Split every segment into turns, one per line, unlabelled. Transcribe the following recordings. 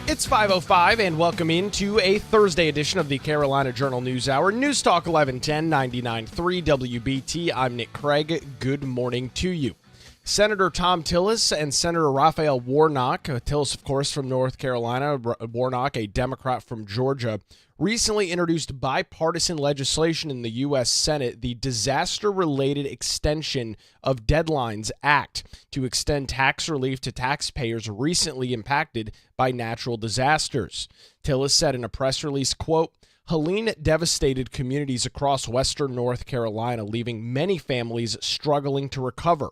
It's 5:05 and welcome into a Thursday edition of the Carolina Journal News Hour. News Talk 1110 99.3 WBT. I'm Nick Craig. Good morning to you. Senator Tom Tillis and Senator Raphael Warnock, Tillis, of course, from North Carolina, Warnock, a Democrat from Georgia, recently introduced bipartisan legislation in the U.S. Senate, the Disaster-Related Extension of Deadlines Act, to extend tax relief to taxpayers recently impacted by natural disasters. Tillis said in a press release, quote, Helene devastated communities across western North Carolina, leaving many families struggling to recover.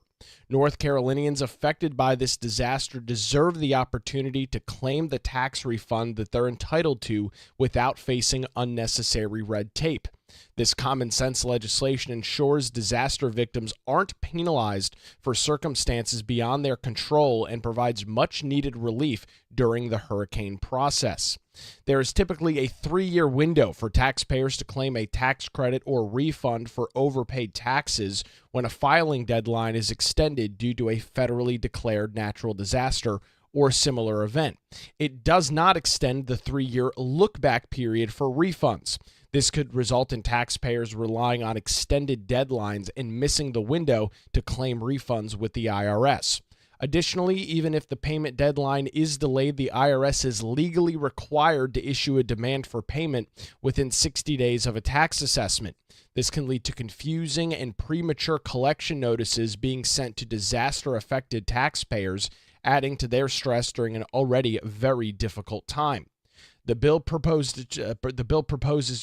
North Carolinians affected by this disaster deserve the opportunity to claim the tax refund that they're entitled to without facing unnecessary red tape. This common sense legislation ensures disaster victims aren't penalized for circumstances beyond their control and provides much needed relief during the hurricane process. There is typically a 3-year window for taxpayers to claim a tax credit or refund for overpaid taxes when a filing deadline is extended due to a federally declared natural disaster or similar event. It does not extend the 3-year look-back period for refunds. This could result in taxpayers relying on extended deadlines and missing the window to claim refunds with the IRS. Additionally, even if the payment deadline is delayed, the IRS is legally required to issue a demand for payment within 60 days of a tax assessment. This can lead to confusing and premature collection notices being sent to disaster-affected taxpayers, adding to their stress during an already very difficult time. The bill proposes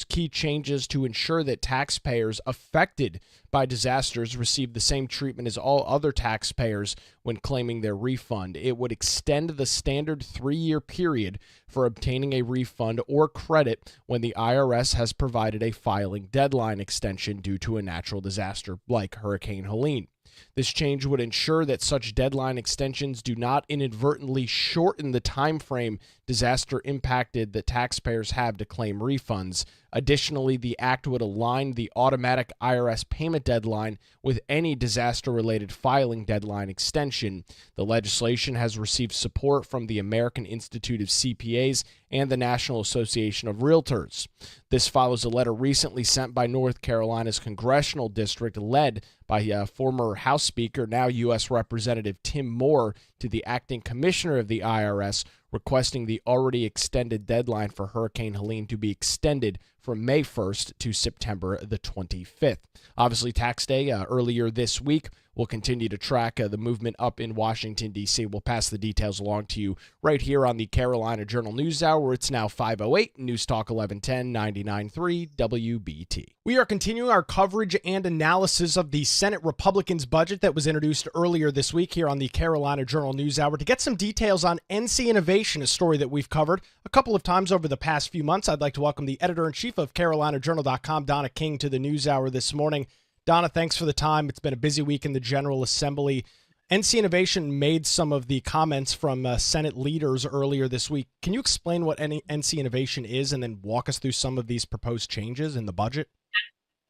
key changes to ensure that taxpayers affected by disasters receive the same treatment as all other taxpayers when claiming their refund. It would extend the standard 3-year period for obtaining a refund or credit when the IRS has provided a filing deadline extension due to a natural disaster like Hurricane Helene. This change would ensure that such deadline extensions do not inadvertently shorten the time frame disaster impacted that taxpayers have to claim refunds. Additionally, the act would align the automatic IRS payment deadline with any disaster-related filing deadline extension. The legislation has received support from the American Institute of CPAs and the National Association of Realtors. This follows a letter recently sent by North Carolina's congressional district led by former House Speaker, now U.S. Representative Tim Moore, to the acting commissioner of the IRS, requesting the already extended deadline for Hurricane Helene to be extended from May 1st to September the 25th. Obviously, tax day earlier this week. We'll continue to track the movement up in Washington, D.C. We'll pass the details along to you right here on the Carolina Journal News Hour. It's now 5:08, News Talk 1110, 99.3 WBT. We are continuing our coverage and analysis of the Senate Republicans' budget that was introduced earlier this week here on the Carolina Journal News Hour. To get some details on NCInnovation, a story that we've covered a couple of times over the past few months, I'd like to welcome the editor-in-chief of CarolinaJournal.com, Donna King, to the News Hour this morning. Donna, thanks for the time. It's been a busy week in the General Assembly. NCInnovation made some of the comments from Senate leaders earlier this week. Can you explain what NCInnovation is and then walk us through some of these proposed changes in the budget?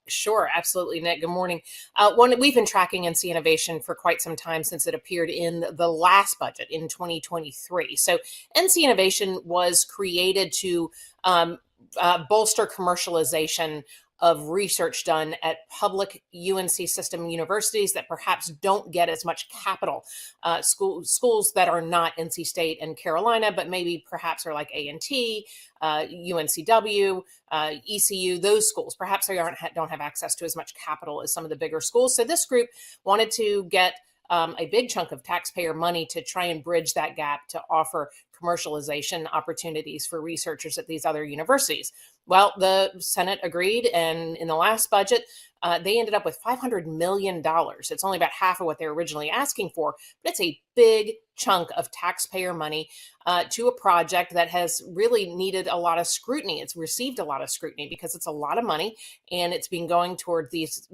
Sure, absolutely, Nick. Good morning. We've been tracking NCInnovation for quite some time since it appeared in the last budget in 2023. So NCInnovation was created to bolster commercialization of research done at public UNC system universities that perhaps don't get as much capital. Schools that are not NC State and Carolina, but maybe perhaps are like A&T, UNCW, ECU, those schools. Perhaps they don't have access to as much capital as some of the bigger schools. So this group wanted to get a big chunk of taxpayer money to try and bridge that gap to offer commercialization opportunities for researchers at these other universities. Well, the Senate agreed, and in the last budget, they ended up with $500 million. It's only about half of what they were originally asking for, but it's a big chunk of taxpayer money to a project that has really needed a lot of scrutiny. It's received a lot of scrutiny because it's a lot of money, and it's been going toward these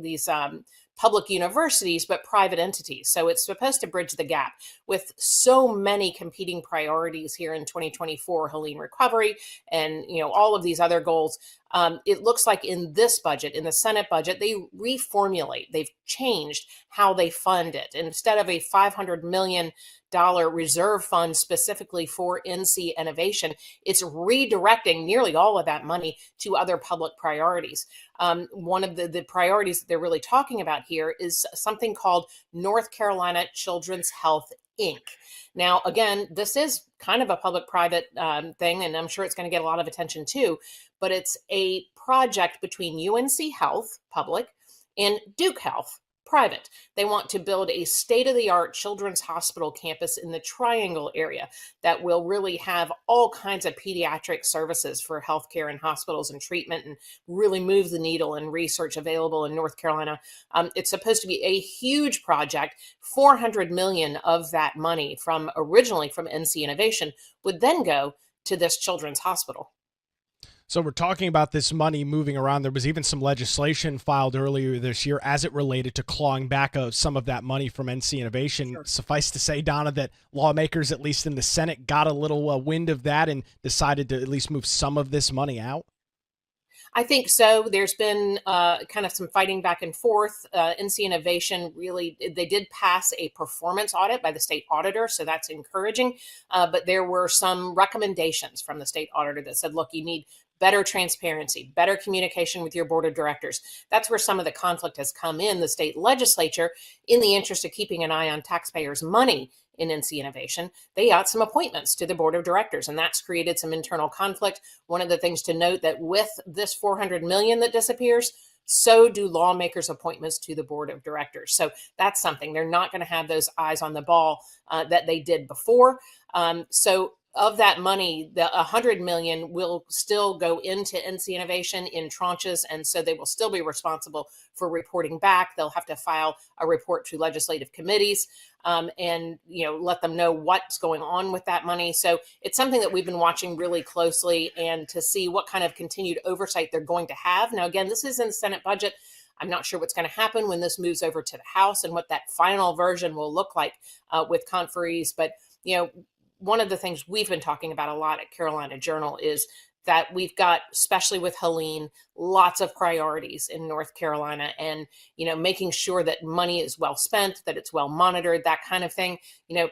public universities, but private entities. So it's supposed to bridge the gap with so many competing priorities here in 2024, Helene recovery, and all of these other goals. It looks like in this budget, in the Senate budget, they they've changed how they fund it. Instead of a $500 million reserve fund specifically for NC Innovation, it's redirecting nearly all of that money to other public priorities. One of the priorities that they're really talking about here is something called North Carolina Children's Health Inc. Now, again, this is kind of a public-private thing, and I'm sure it's going to get a lot of attention too, but it's a project between UNC Health, public, and Duke Health, private. They want to build a state-of-the-art children's hospital campus in the Triangle area that will really have all kinds of pediatric services for healthcare and hospitals and treatment, and really move the needle in research available in North Carolina. It's supposed to be a huge project. 400 million of that money originally from NC Innovation would then go to this children's hospital.
So we're talking about this money moving around. There was even some legislation filed earlier this year as it related to clawing back some of that money from NC Innovation. Sure. Suffice to say, Donna, that lawmakers, at least in the Senate, got a little wind of that and decided to at least move some of this money out.
I think so. There's been kind of some fighting back and forth. NC Innovation they did pass a performance audit by the state auditor, so that's encouraging. But there were some recommendations from the state auditor that said, look, you need better transparency, better communication with your board of directors. That's where some of the conflict has come in. The state legislature, in the interest of keeping an eye on taxpayers' money in NC Innovation, they got some appointments to the board of directors, and that's created some internal conflict. One of the things to note that with this 400 million that disappears, so do lawmakers' appointments to the board of directors. So that's something. They're not going to have those eyes on the ball that they did before. So of that money, the 100 million will still go into NC Innovation in tranches, and so they will still be responsible for reporting back. They'll have to file a report to legislative committees, and let them know what's going on with that money. So it's something that we've been watching really closely, and to see what kind of continued oversight they're going to have. Now, again, this is in the Senate budget. I'm not sure what's going to happen when this moves over to the House and what that final version will look like with conferees, but one of the things we've been talking about a lot at Carolina Journal is that we've got, especially with Helene, lots of priorities in North Carolina, and, making sure that money is well spent, that it's well monitored, that kind of thing.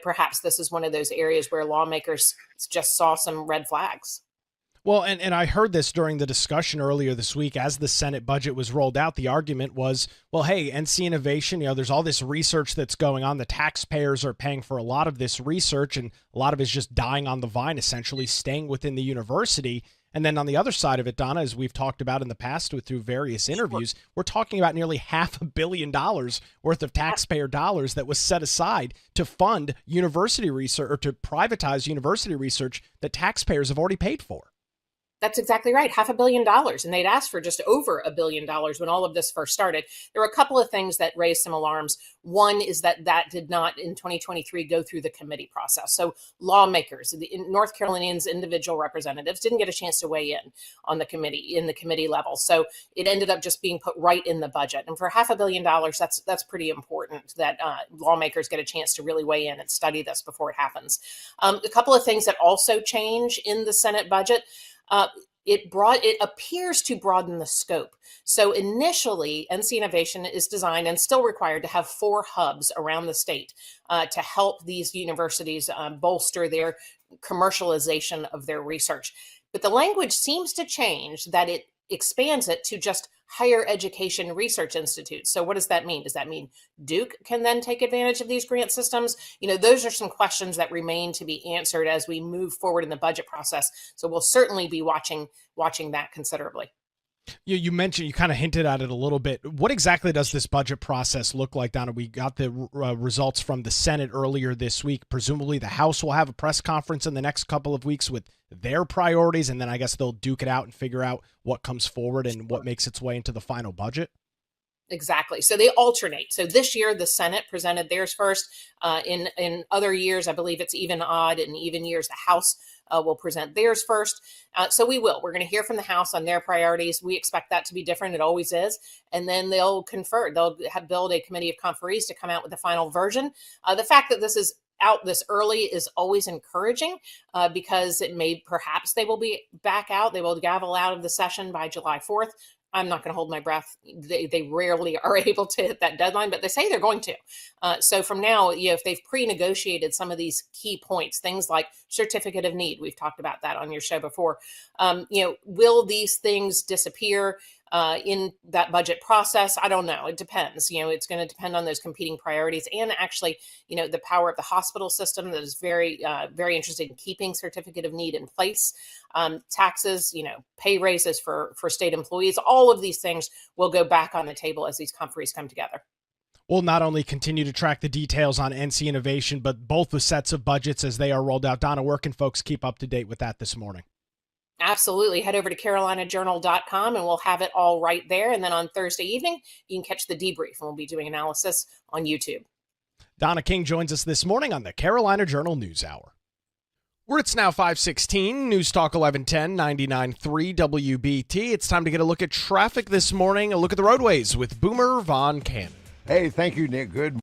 Perhaps this is one of those areas where lawmakers just saw some red flags.
Well, and I heard this during the discussion earlier this week as the Senate budget was rolled out. The argument was, well, hey, NC Innovation, there's all this research that's going on. The taxpayers are paying for a lot of this research, and a lot of it's just dying on the vine, essentially staying within the university. And then on the other side of it, Donna, as we've talked about in the past through various interviews, we're talking about nearly $500 million worth of taxpayer dollars that was set aside to fund university research, or to privatize university research that taxpayers have already paid for.
That's exactly right. $500 million. And they'd asked for just over $1 billion when all of this first started. There were a couple of things that raised some alarms. One is that did not in 2023 go through the committee process. So lawmakers, the North Carolinians, individual representatives didn't get a chance to weigh in on the committee level. So it ended up just being put right in the budget. And for $500 million, that's pretty important that lawmakers get a chance to really weigh in and study this before it happens. A couple of things that also change in the Senate budget. It appears to broaden the scope. So initially, NC Innovation is designed and still required to have 4 hubs around the state to help these universities bolster their commercialization of their research. But the language seems to change, that it expands it to just higher education research institutes. So what does that mean? Does that mean Duke can then take advantage of these grant systems? Those are some questions that remain to be answered as we move forward in the budget process. So we'll certainly be watching that considerably.
You mentioned, you kind of hinted at it a little bit. What exactly does this budget process look like, Donna? We got the results from the Senate earlier this week. Presumably the House will have a press conference in the next couple of weeks with their priorities, and then I guess they'll duke it out and figure out what comes forward and what makes its way into the final budget.
Exactly. So they alternate. So this year, the Senate presented theirs first. In other years, I believe it's even odd. In even years, the House will present theirs first. So we're going to hear from the House on their priorities. We expect that to be different. It always is. And then they'll confer. They'll build a committee of conferees to come out with the final version. The fact that this is out this early is always encouraging because perhaps they will be back out. They will gavel out of the session by July 4th. I'm not going to hold my breath. They rarely are able to hit that deadline, but they say they're going to. So from now, if they've pre-negotiated some of these key points, things like certificate of need, we've talked about that on your show before. Will these things disappear in that budget process? I don't know. It depends. It's going to depend on those competing priorities and actually, the power of the hospital system that is very, very interested in keeping certificate of need in place. Taxes, pay raises for state employees, all of these things will go back on the table as these conferees come together.
We'll not only continue to track the details on NCInnovation, but both the sets of budgets as they are rolled out. Donna, where can folks keep up to date with that this morning?
Absolutely. Head over to carolinajournal.com and we'll have it all right there. And then on Thursday evening, you can catch the debrief and we'll be doing analysis on YouTube.
Donna King joins us this morning on the Carolina Journal News Hour. Where it's now 5:16, News Talk 1110, 99.3 WBT. It's time to get a look at traffic this morning, a look at the roadways with Boomer Von Cannon.
Hey, thank you, Nick. Good.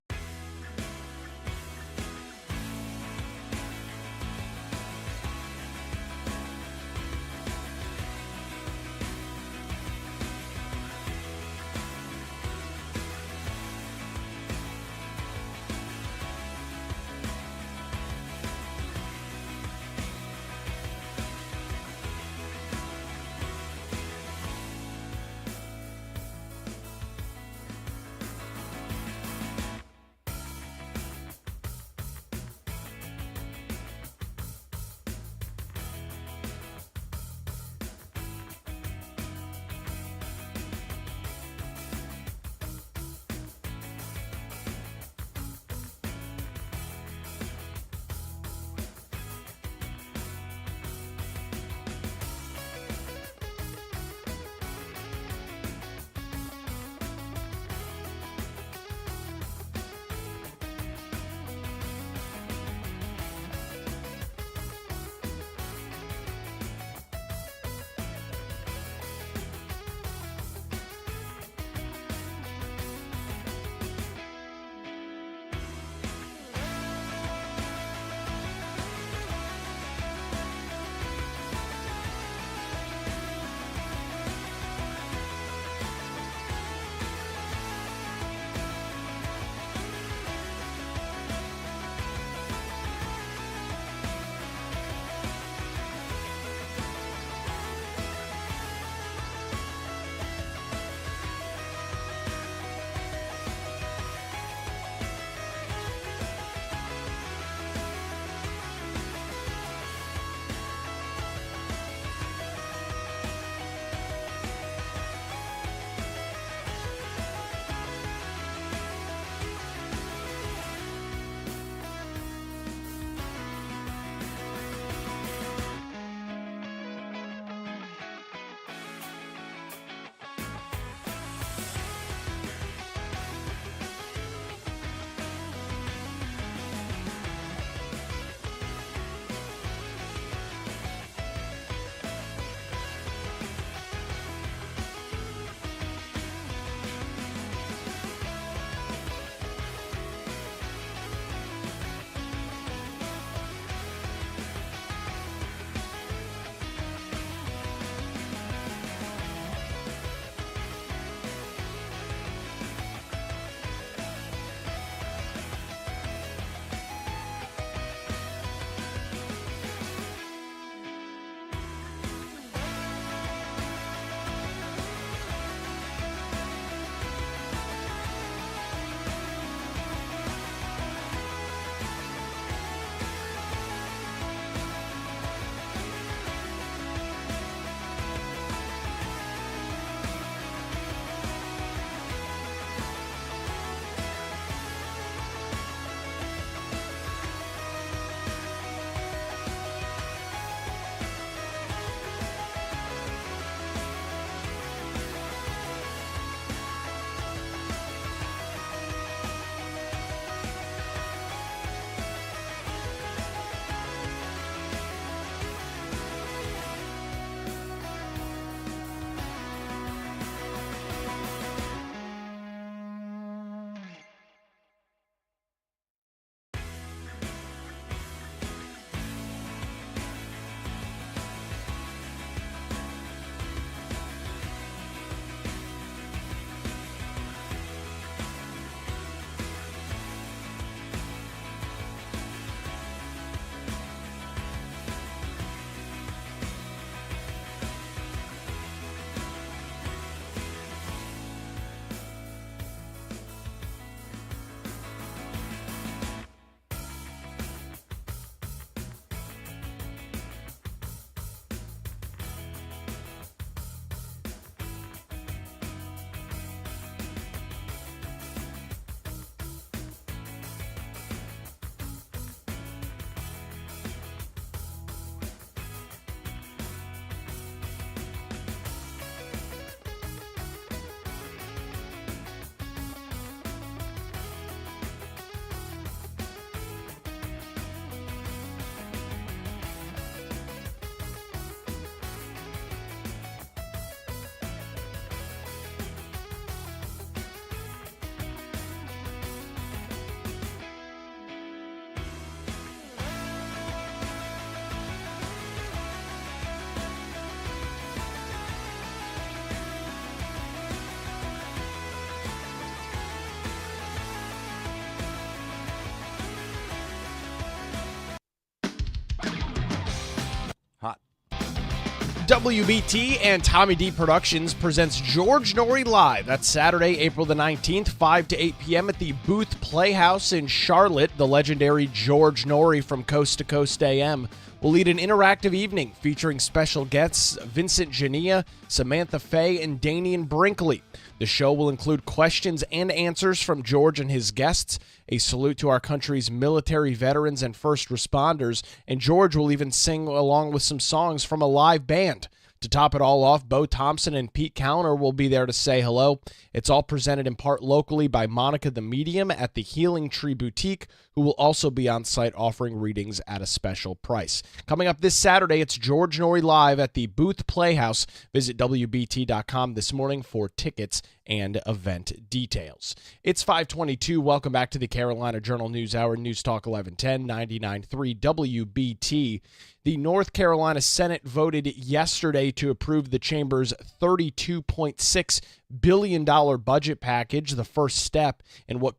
WBT and Tommy D Productions presents George Norrie Live. That's Saturday, April the 19th, 5 to 8 p.m. at the Booth Playhouse in Charlotte. The legendary George Norrie from Coast to Coast AM will lead an interactive evening featuring special guests Vincent Jania, Samantha Fay, and Danian Brinkley. The show will include questions and answers from George and his guests, a salute to our country's military veterans and first responders, and George will even sing along with some songs from a live band. To top it all off, Bo Thompson and Pete Callner will be there to say hello. It's all presented in part locally by Monica the Medium at the Healing Tree Boutique, who will also be on site offering readings at a special price. Coming up this Saturday, it's George Norrie Live at the Booth Playhouse. Visit WBT.com this morning for tickets and event details. It's 5:22. Welcome back to the Carolina Journal News Hour, News Talk 1110, 99.3 WBT. The North Carolina Senate voted yesterday to approve the chamber's $32.6 billion budget package, the first step in what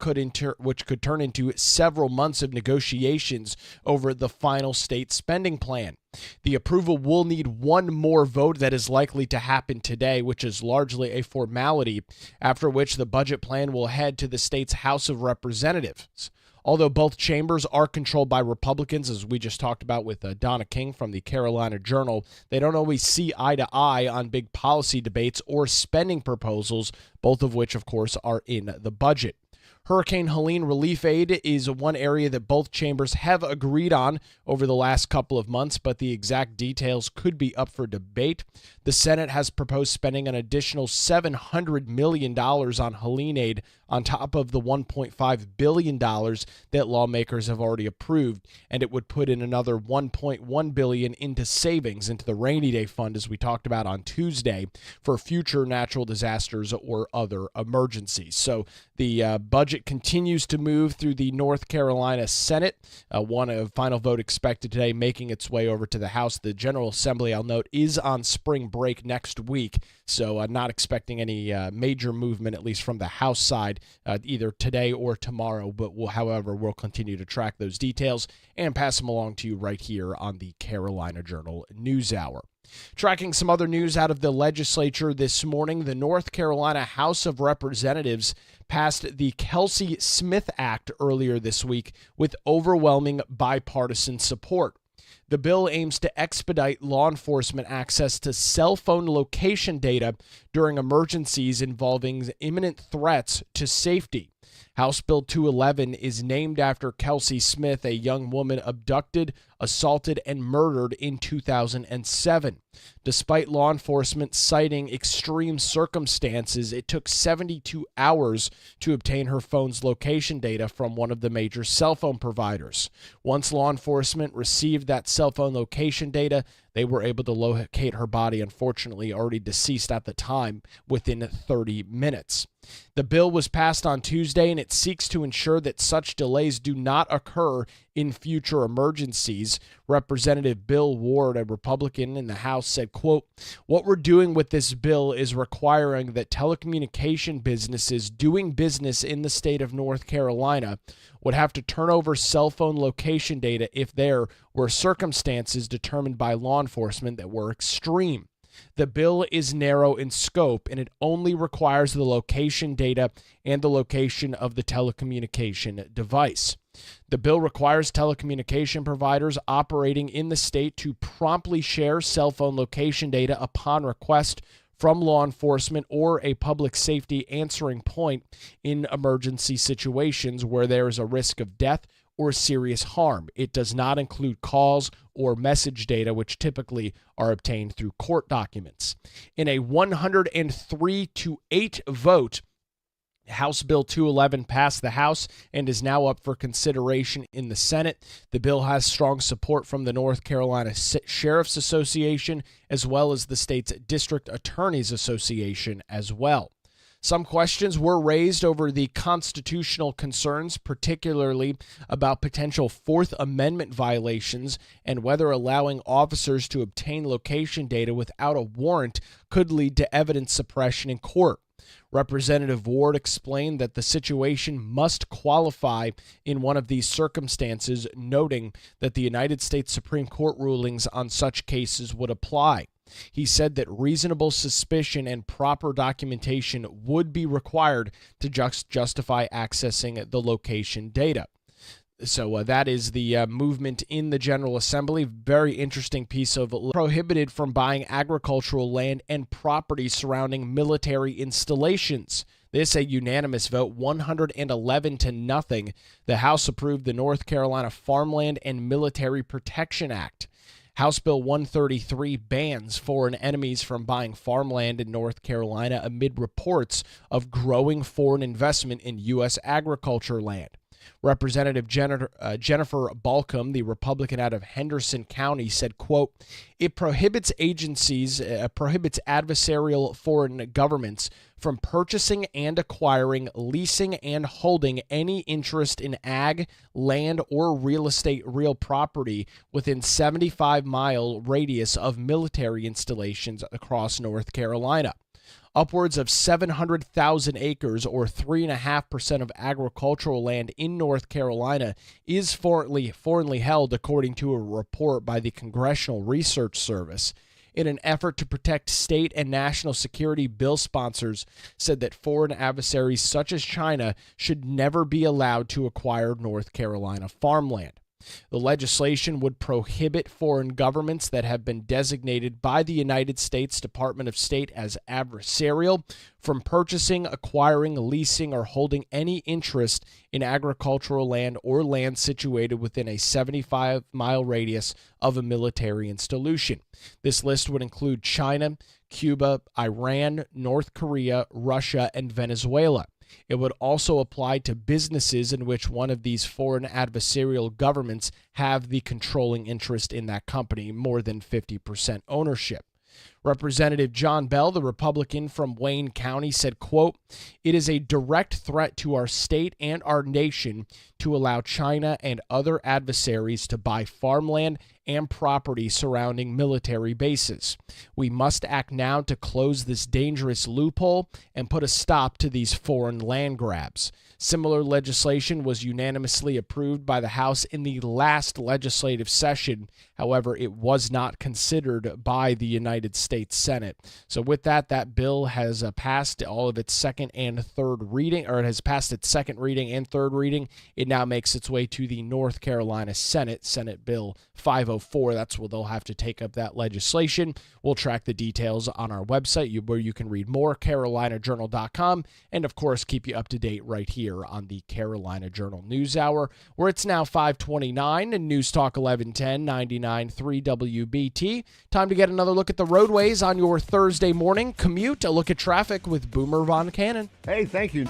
which could turn into several months of negotiations over the final state spending plan. The approval will need one more vote that is likely to happen today, which is largely a formality, after which the budget plan will head to the state's House of Representatives. Although both chambers are controlled by Republicans, as we just talked about with Donna King from the Carolina Journal, they don't always see eye to eye on big policy debates or spending proposals, both of which, of course, are in the budget. Hurricane Helene relief aid is one area that both chambers have agreed on over the last couple of months, but the exact details could be up for debate. The Senate has proposed spending an additional $700 million on Helene aid on top of the $1.5 billion that lawmakers have already approved, and it would put in another $1.1 billion into savings into the rainy day fund, as we talked about on Tuesday, for future natural disasters or other emergencies. So the budget continues to move through the North Carolina Senate. One final vote expected today, making its way over to the House. The General Assembly, I'll note, is on spring break next week, so not expecting any major movement, at least from the House side, either today or tomorrow. But however, we'll continue to track those details and pass them along to you right here on the Carolina Journal News Hour. Tracking some other news out of the legislature this morning, the North Carolina House of Representatives passed the Kelsey Smith Act earlier this week with overwhelming bipartisan support. The bill aims to expedite law enforcement access to cell phone location data during emergencies involving imminent threats to safety. House Bill 211 is named after Kelsey Smith, a young woman abducted, assaulted, and murdered in 2007. Despite law enforcement citing extreme circumstances, it took 72 hours to obtain her phone's location data from one of the major cell phone providers. Once law enforcement received that cell phone location data, they were able to locate her body, unfortunately already deceased at the time, within 30 minutes. The bill was passed on Tuesday, and it seeks to ensure that such delays do not occur in future emergencies. Representative Bill Ward, a Republican in the House, said, quote, "What we're doing with this bill is requiring that telecommunication businesses doing business in the state of North Carolina would have to turn over cell phone location data if there were circumstances determined by law enforcement that were extreme. The bill is narrow in scope, and it only requires the location data and the location of the telecommunication device. The bill requires telecommunication providers operating in the state to promptly share cell phone location data upon request from law enforcement or a public safety answering point in emergency situations where there is a risk of death or serious harm. It does not include calls or message data, which typically are obtained through court documents." In a 103-8 vote, House Bill 211 passed the House and is now up for consideration in the Senate. The bill has strong support from the North Carolina Sheriff's Association as well as the state's District Attorneys Association as well. Some questions were raised over the constitutional concerns, particularly about potential Fourth Amendment violations and whether allowing officers to obtain location data without a warrant could lead to evidence suppression in court. Representative Ward explained that the situation must qualify in one of these circumstances, noting that the United States Supreme Court rulings on such cases would apply. He said that reasonable suspicion and proper documentation would be required to justify accessing the location data. So that is the movement in the General Assembly. Very interesting piece of prohibited from buying agricultural land and property surrounding military installations. This a unanimous vote, 111 to nothing. The House approved the North Carolina Farmland and Military Protection Act. House Bill 133 bans foreign enemies from buying farmland in North Carolina amid reports of growing foreign investment in U.S. agriculture land. Representative Jennifer Balcom, the Republican out of Henderson County, said, quote, "It prohibits adversarial foreign governments from purchasing and acquiring, leasing, and holding any interest in ag, land, or real property within 75-mile radius of military installations across North Carolina." Upwards of 700,000 acres, or 3.5% of agricultural land in North Carolina, is foreignly held, according to a report by the Congressional Research Service. In an effort to protect state and national security, bill sponsors said that foreign adversaries such as China should never be allowed to acquire North Carolina farmland. The legislation would prohibit foreign governments that have been designated by the United States Department of State as adversarial from purchasing, acquiring, leasing, or holding any interest in agricultural land or land situated within a 75-mile radius of a military installation. This list would include China, Cuba, Iran, North Korea, Russia, and Venezuela. It would also apply to businesses in which one of these foreign adversarial governments have the controlling interest in that company, more than 50% ownership. Representative John Bell, the Republican from Wayne County, said, quote, "It is a direct threat to our state and our nation to allow China and other adversaries to buy farmland and property surrounding military bases. We must act now to close this dangerous loophole and put a stop to these foreign land grabs." Similar legislation was unanimously approved by the House in the last legislative session. However, it was not considered by the United States Senate. So with that, that bill has passed all of its second and third reading, or it has passed its second reading and third reading. It now makes its way to the North Carolina Senate, Senate Bill 504. That's where they'll have to take up that legislation. We'll track the details on our website, where you can read more, carolinajournal.com, and of course keep you up to date right here on the Carolina Journal News Hour, where it's now 5:29 and News Talk 1110 99.3 WBT. Time to get another look at the roadways on your Thursday morning commute. A look at traffic with Boomer Von Cannon.
Hey, thank you.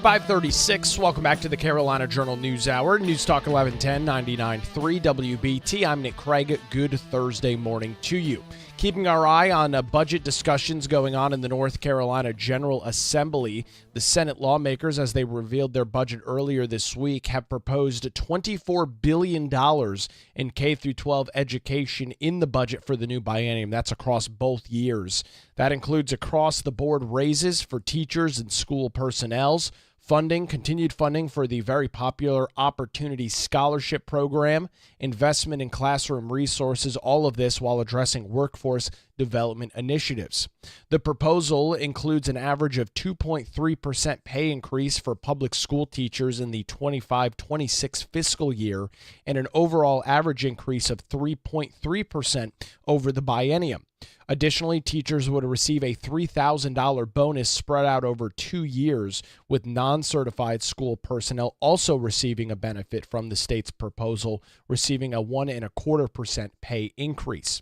536. Welcome back to the Carolina Journal News Hour. News Talk 1110 99.3 WBT. I'm Nick Craig. Good Thursday morning to you. Keeping our eye on budget discussions going on in the North Carolina General Assembly. The Senate lawmakers, as they revealed their budget earlier this week, have proposed $24 billion in K-12 education in the budget for the new biennium. That's across both years. That includes across-the-board raises for teachers and school personnel, continued funding for the very popular Opportunity Scholarship Program, investment in classroom resources, all of this while addressing workforce development initiatives. The proposal includes an average of 2.3% pay increase for public school teachers in the 25-26 fiscal year and an overall average increase of 3.3% over the biennium. Additionally, teachers would receive a $3,000 bonus spread out over 2 years, with non-certified school personnel also receiving a benefit from the state's proposal, receiving a 1.25% pay increase.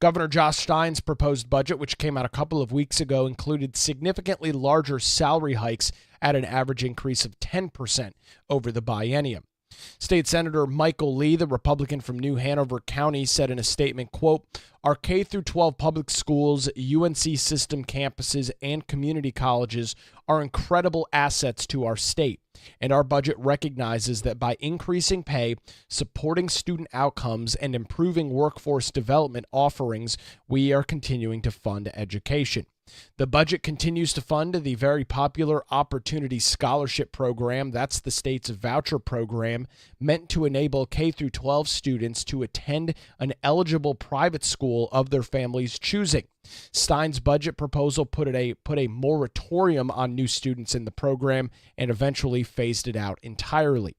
Governor Josh Stein's proposed budget, which came out a couple of weeks ago, included significantly larger salary hikes at an average increase of 10% over the biennium. State Senator Michael Lee, the Republican from New Hanover County, said in a statement, quote, "Our K-12 public schools, UNC system campuses, and community colleges are incredible assets to our state, and our budget recognizes that by increasing pay, supporting student outcomes, and improving workforce development offerings, we are continuing to fund education." The budget continues to fund the very popular Opportunity Scholarship Program. That's the state's voucher program meant to enable K-12 students to attend an eligible private school of their family's choosing. Stein's budget proposal put a moratorium on new students in the program and eventually phased it out entirely.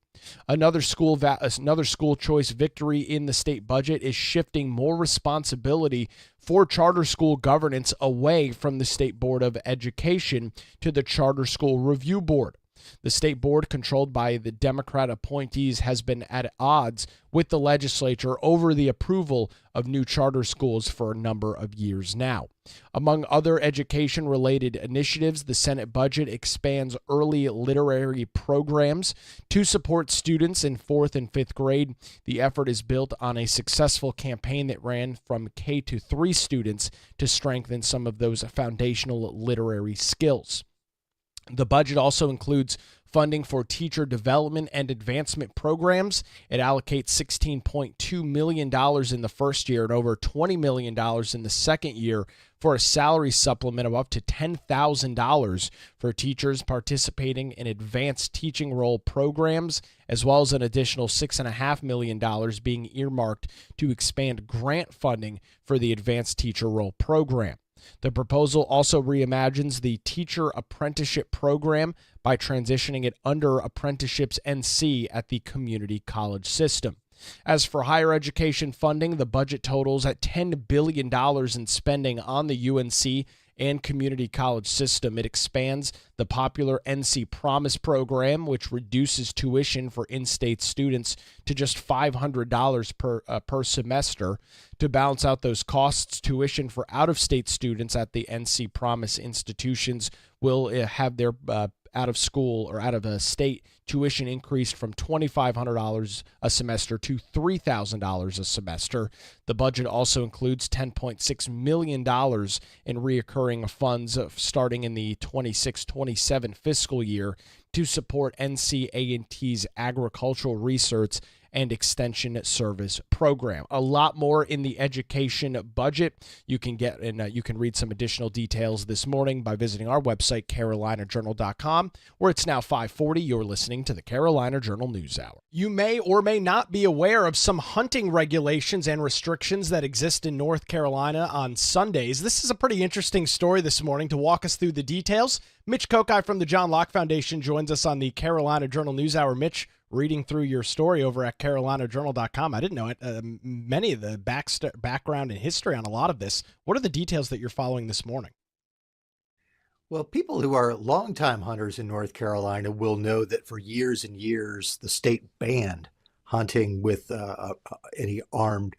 Another school choice victory in the state budget is shifting more responsibility for charter school governance away from the State Board of Education to the Charter School Review Board. The state board, controlled by the Democrat appointees, has been at odds with the legislature over the approval of new charter schools for a number of years now. Among other education-related initiatives, the Senate budget expands early literary programs to support students in 4th and 5th grade. The effort is built on a successful campaign that ran from K-3 students to strengthen some of those foundational literary skills. The budget also includes funding for teacher development and advancement programs. It allocates $16.2 million in the first year and over $20 million in the second year for a salary supplement of up to $10,000 for teachers participating in advanced teaching role programs, as well as an additional $6.5 million being earmarked to expand grant funding for the advanced teacher role program. The proposal also reimagines the teacher apprenticeship program by transitioning it under Apprenticeships NC at the community college system. As for higher education funding, the budget totals at $10 billion in spending on the UNC and community college system. It expands the popular NC Promise program, which reduces tuition for in-state students to just $500 per semester. To balance out those costs, tuition for out-of-state students at the NC Promise institutions will have their out-of-school or out-of-state tuition increased from $2,500 a semester to $3,000 a semester. The budget also includes $10.6 million in reoccurring funds starting in the 26-27 fiscal year to support NCA&T's agricultural research and extension service program. A lot more in the education budget. You can get and you can read some additional details this morning by visiting our website, carolinajournal.com, where it's now 5:40. You're listening to the Carolina Journal News Hour. You may or may not be aware of some hunting regulations and restrictions that exist in North Carolina on Sundays. This is a pretty interesting story this morning. To walk us through the details, Mitch Kokai from the John Locke Foundation joins us on the Carolina Journal News Hour. Mitch, reading through your story over at carolinajournal.com, I didn't know it. Many of the background and history on a lot of this. What are the details that you're following this morning?
Well, people who are longtime hunters in North Carolina will know that for years and years, the state banned hunting with any armed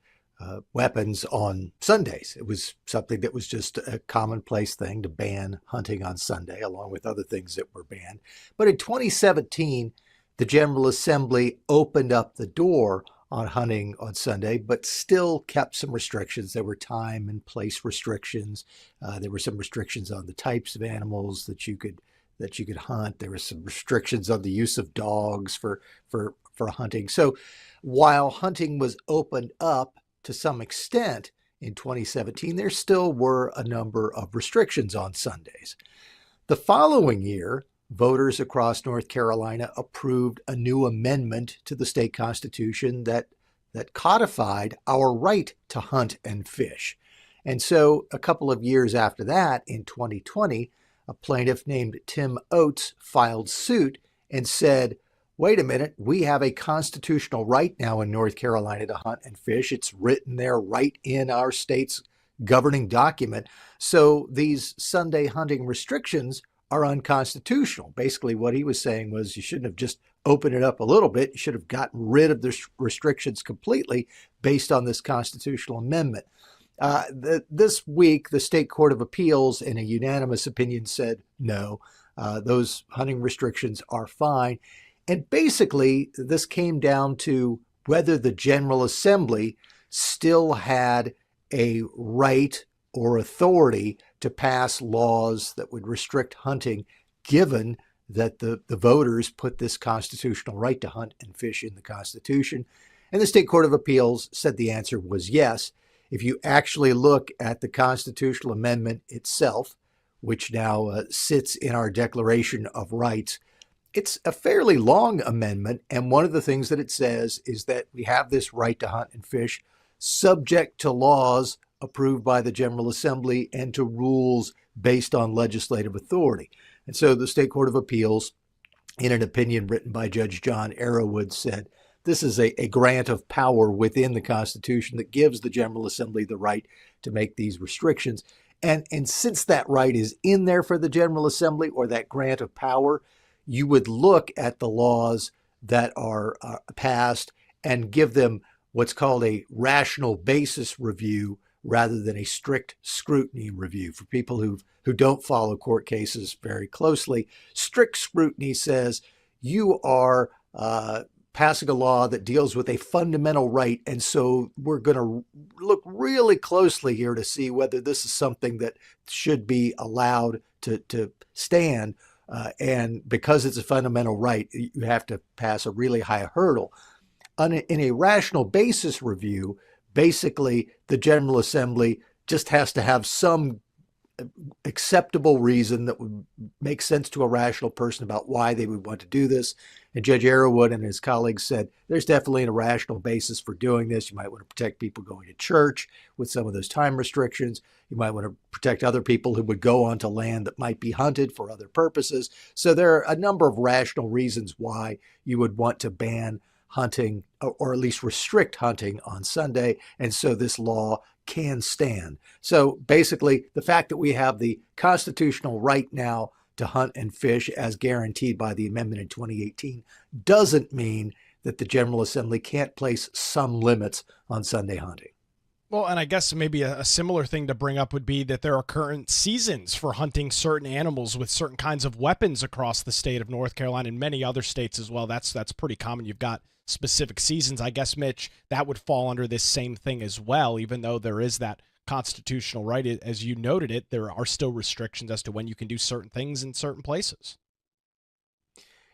weapons on Sundays. It was something that was just a commonplace thing to ban hunting on Sunday, along with other things that were banned. But in 2017, the General Assembly opened up the door on hunting on Sunday, but still kept some restrictions. There were time and place restrictions. There were some restrictions on the types of animals that you could hunt. There were some restrictions on the use of dogs for hunting. So while hunting was opened up to some extent in 2017, there still were a number of restrictions on Sundays. The following year, voters across North Carolina approved a new amendment to the state constitution that codified our right to hunt and fish. And so a couple of years after that, in 2020, a plaintiff named Tim Oates filed suit and said, wait a minute, we have a constitutional right now in North Carolina to hunt and fish. It's written there right in our state's governing document. So these Sunday hunting restrictions are unconstitutional. Basically, what he was saying was you shouldn't have just opened it up a little bit. You should have gotten rid of the restrictions completely based on this constitutional amendment. This week, the State Court of Appeals, in a unanimous opinion, said no, those hunting restrictions are fine. And basically, this came down to whether the General Assembly still had a right or authority to pass laws that would restrict hunting, given that the voters put this constitutional right to hunt and fish in the Constitution. And the State Court of Appeals said the answer was yes. If you actually look at the constitutional amendment itself, which now sits in our Declaration of Rights, it's a fairly long amendment, and one of the things that it says is that we have this right to hunt and fish subject to laws approved by the General Assembly and to rules based on legislative authority. And so the State Court of Appeals, in an opinion written by Judge John Arrowwood, said this is a grant of power within the Constitution that gives the General Assembly the right to make these restrictions. And since that right is in there for the General Assembly, or that grant of power, you would look at the laws that are passed and give them what's called a rational basis review rather than a strict scrutiny review. For people who don't follow court cases very closely, strict scrutiny says you are passing a law that deals with a fundamental right, and so we're going to look really closely here to see whether this is something that should be allowed to stand. And because it's a fundamental right, you have to pass a really high hurdle. In a rational basis review, basically the General Assembly just has to have some acceptable reason that would make sense to a rational person about why they would want to do this. And Judge Arrowwood and his colleagues said there's definitely a rational basis for doing this. You might want to protect people going to church with some of those time restrictions. You might want to protect other people who would go onto land that might be hunted for other purposes. So there are a number of rational reasons why you would want to ban hunting, or at least restrict hunting on Sunday. And so this law can stand. So basically, the fact that we have the constitutional right now to hunt and fish as guaranteed by the amendment in 2018 doesn't mean that the General Assembly can't place some limits on Sunday hunting.
Well, and I guess maybe a similar thing to bring up would be that there are current seasons for hunting certain animals with certain kinds of weapons across the state of North Carolina and many other states as well. That's pretty common. You've got specific seasons. I guess, Mitch, that would fall under this same thing as well, even though there is that constitutional right. As you noted it, there are still restrictions as to when you can do certain things in certain places.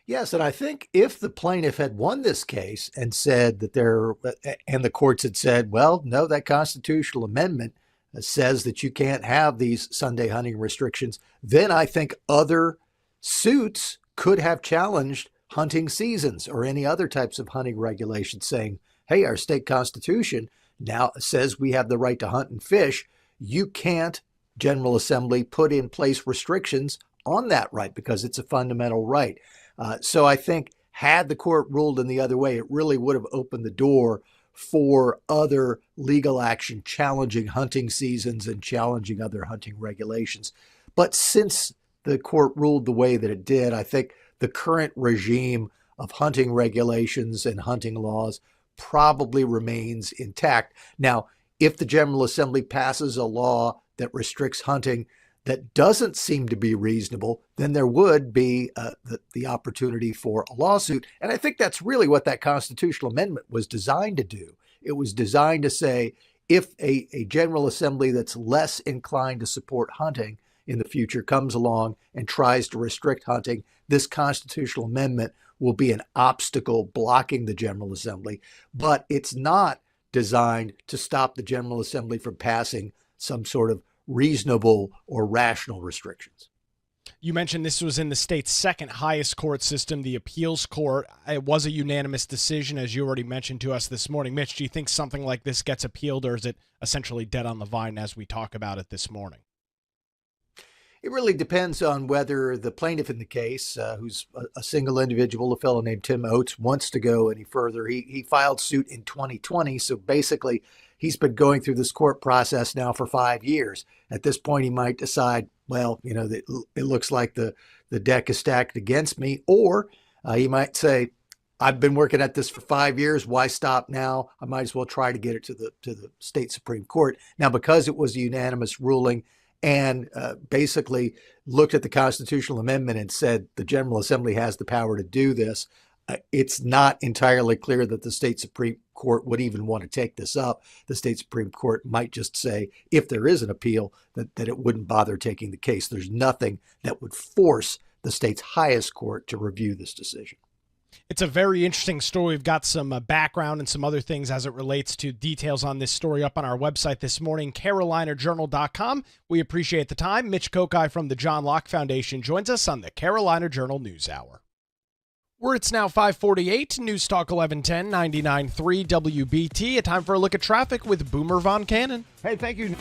Yes, and I think if the plaintiff had won this case and said that and the courts had said, well, no, that constitutional amendment says that you can't have these Sunday hunting restrictions, then I think other suits could have challenged hunting seasons or any other types of hunting regulations, saying, hey, our state constitution now says we have the right to hunt and fish. You can't, General Assembly, put in place restrictions on that right because it's a fundamental right. So I think had the court ruled in the other way, it really would have opened the door for other legal action challenging hunting seasons and challenging other hunting regulations. But since the court ruled the way that it did, I think the current regime of hunting regulations and hunting laws probably remains intact. Now, if the General Assembly passes a law that restricts hunting that doesn't seem to be reasonable, then there would be the opportunity for a lawsuit. And I think that's really what that constitutional amendment was designed to do. It was designed to say, if a General Assembly that's less inclined to support hunting in the future comes along and tries to restrict hunting, this constitutional amendment will be an obstacle blocking the General Assembly. But it's not designed to stop the General Assembly from passing some sort of reasonable or rational restrictions.
You mentioned this was in the state's second highest court system, the appeals court. It was a unanimous decision, as you already mentioned to us this morning. Mitch, do you think something like this gets appealed, or is it essentially dead on the vine as we talk about it this morning?
It really depends on whether the plaintiff in the case, who's a single individual, a fellow named Tim Oates, wants to go any further. He filed suit in 2020, so basically he's been going through this court process now for 5 years. At this point, he might decide, well, it looks like the deck is stacked against me, or he might say, I've been working at this for 5 years. Why stop now? I might as well try to get it to the state Supreme Court. Now, because it was a unanimous ruling, and basically looked at the constitutional amendment and said the General Assembly has the power to do this, it's not entirely clear that the state Supreme Court would even want to take this up. The state Supreme Court might just say, if there is an appeal, that it wouldn't bother taking the case. There's nothing that would force the state's highest court to review this decision.
It's a very interesting story. We've got some background and some other things as it relates to details on this story up on our website this morning, carolinajournal.com. We appreciate the time. Mitch Kokai from the John Locke Foundation joins us on the Carolina Journal News Hour. It's now 5:48, News Talk 1110, 99.3 WBT. A time for a look at traffic with Boomer Von Cannon.
Hey, thank you.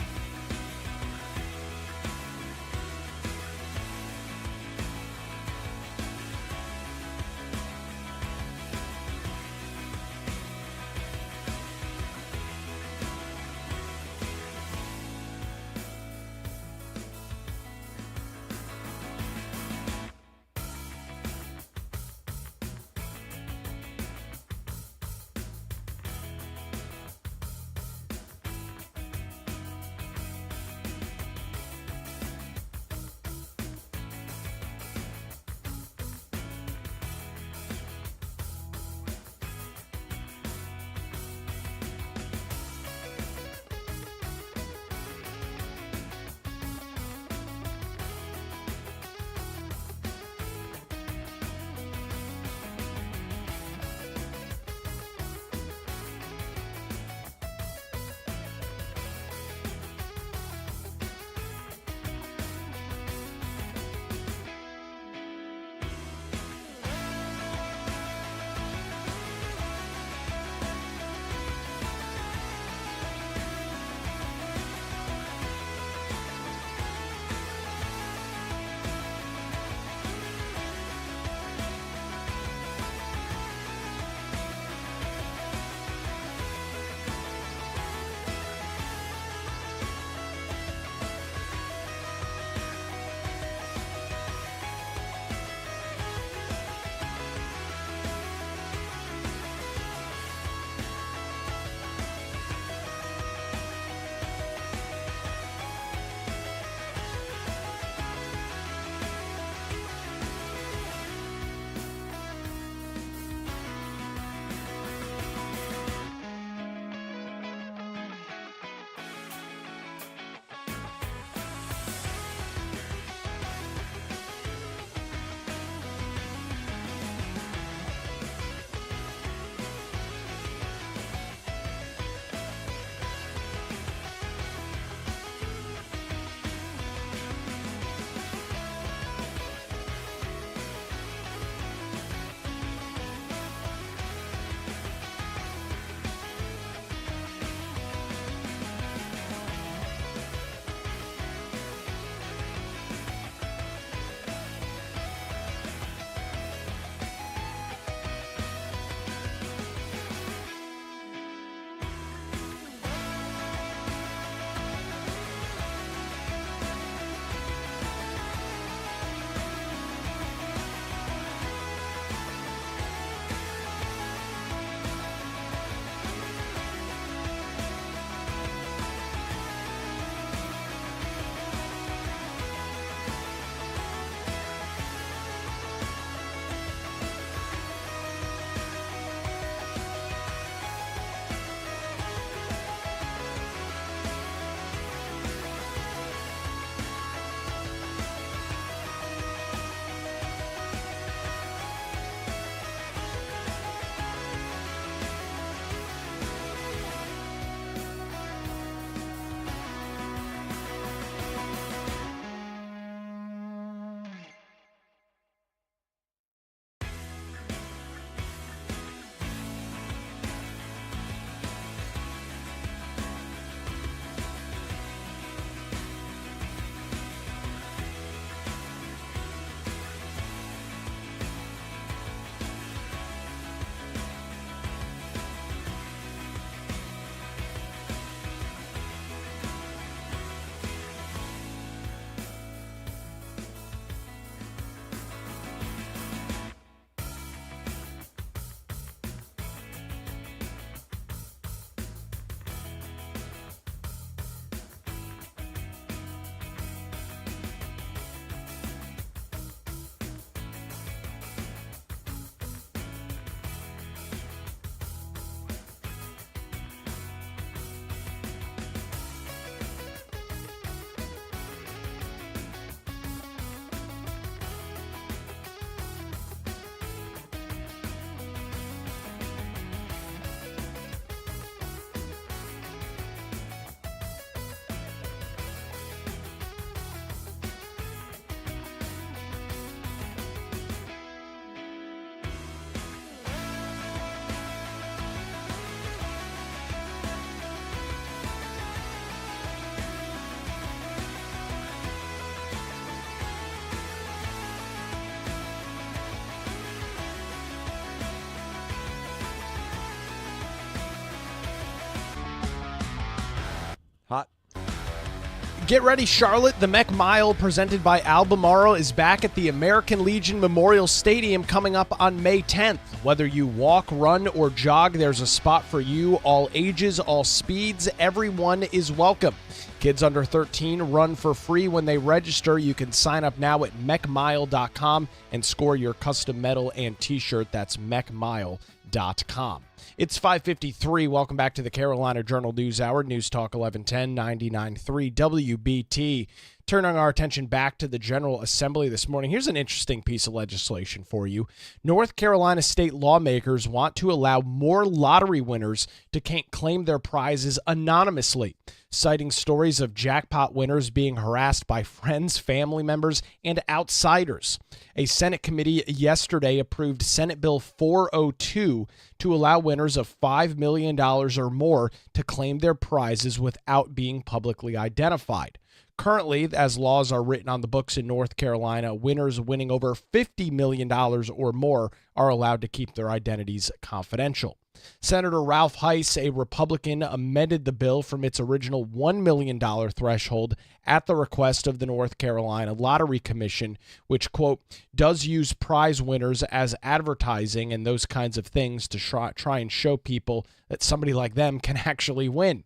Get ready, Charlotte. The Mech Mile, presented by Albemarle, is back at the American Legion Memorial Stadium coming up on May 10th. Whether you walk, run, or jog, there's a spot for you. All ages, all speeds, everyone is welcome. Kids under 13 run for free when they register. You can sign up now at mechmile.com and score your custom medal and t-shirt. That's mechmile.com. It's 5:53. Welcome back to the Carolina Journal News Hour. News Talk 1110 99.3 WBT. Turning our attention back to the General Assembly this morning, here's an interesting piece of legislation for you. North Carolina state lawmakers want to allow more lottery winners to claim their prizes anonymously, citing stories of jackpot winners being harassed by friends, family members, and outsiders. A Senate committee yesterday approved Senate Bill 402 to allow winners of $5 million or more to claim their prizes without being publicly identified. Currently, as laws are written on the books in North Carolina, winners winning over $50 million or more are allowed to keep their identities confidential. Senator Ralph Heiss, a Republican, amended the bill from its original $1 million threshold at the request of the North Carolina Lottery Commission, which, quote, does use prize winners as advertising and those kinds of things to try and show people that somebody like them can actually win.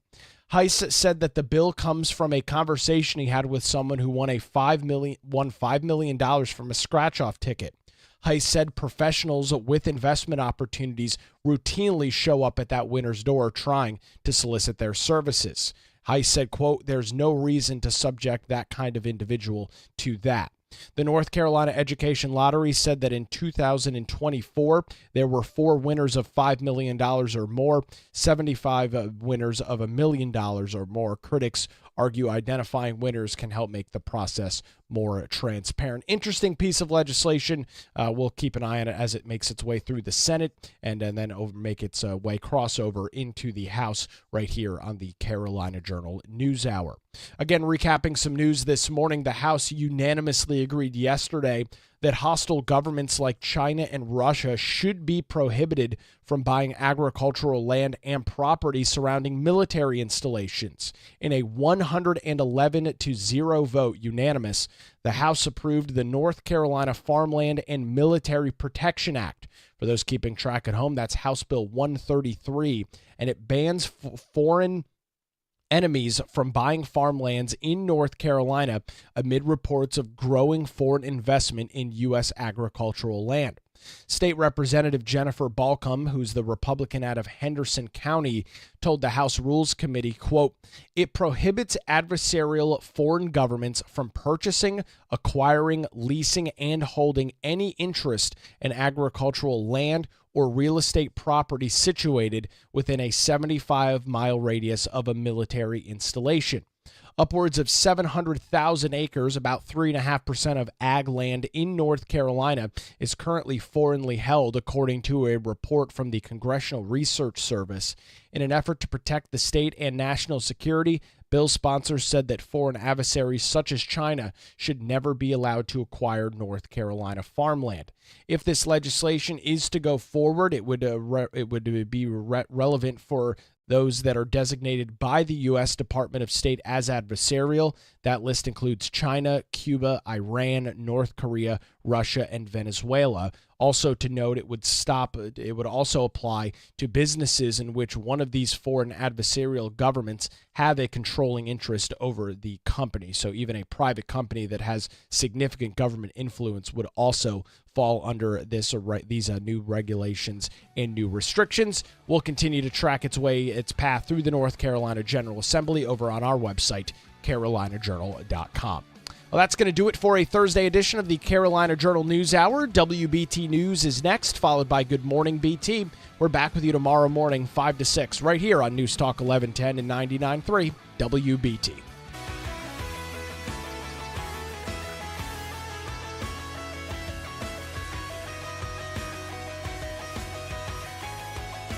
Heiss said that the bill comes from a conversation he had with someone who won $5 million from a scratch-off ticket. Heiss said professionals with investment opportunities routinely show up at that winner's door trying to solicit their services. Heiss said, quote, there's no reason to subject that kind of individual to that. The North Carolina Education Lottery said that in 2024, there were 4 winners of $5 million or more, 75 winners of $1 million or more. Critics argue identifying winners can help make the process more transparent. Interesting piece of legislation. We'll keep an eye on it as it makes its way through the Senate and then make its way crossover into the House right here on the Carolina Journal News Hour. Again, recapping some news this morning, the House unanimously agreed yesterday that hostile governments like China and Russia should be prohibited from buying agricultural land and property surrounding military installations. In a 111-0 vote, unanimous, the House approved the North Carolina Farmland and Military Protection Act. For those keeping track at home, that's House Bill 133, and it bans foreign enemies from buying farmlands in North Carolina amid reports of growing foreign investment in U.S. agricultural land. State Representative Jennifer Balcom, who's the Republican out of Henderson County, told the House Rules Committee, quote, it prohibits adversarial foreign governments from purchasing, acquiring, leasing, and holding any interest in agricultural land or real estate property situated within a 75-mile radius of a military installation. Upwards of 700,000 acres, about 3.5% of ag land in North Carolina, is currently foreignly held, according to a report from the Congressional Research Service. In an effort to protect the state and national security, bill sponsors said that foreign adversaries such as China should never be allowed to acquire North Carolina farmland. If this legislation is to go forward, it would be relevant for those that are designated by the U.S. Department of State as adversarial. That list includes China, Cuba, Iran, North Korea, Russia, and Venezuela. Also to note, it would also apply to businesses in which one of these foreign adversarial governments have a controlling interest over the company. So even a private company that has significant government influence would also fall under these new regulations and new restrictions. We'll continue to track its path through the North Carolina General Assembly over on our website, carolinajournal.com. Well, that's going to do it for a Thursday edition of the Carolina Journal News Hour. WBT News is next, followed by Good Morning BT. We're back with you tomorrow morning, 5 to 6, right here on News Talk 1110 and 99.3 WBT.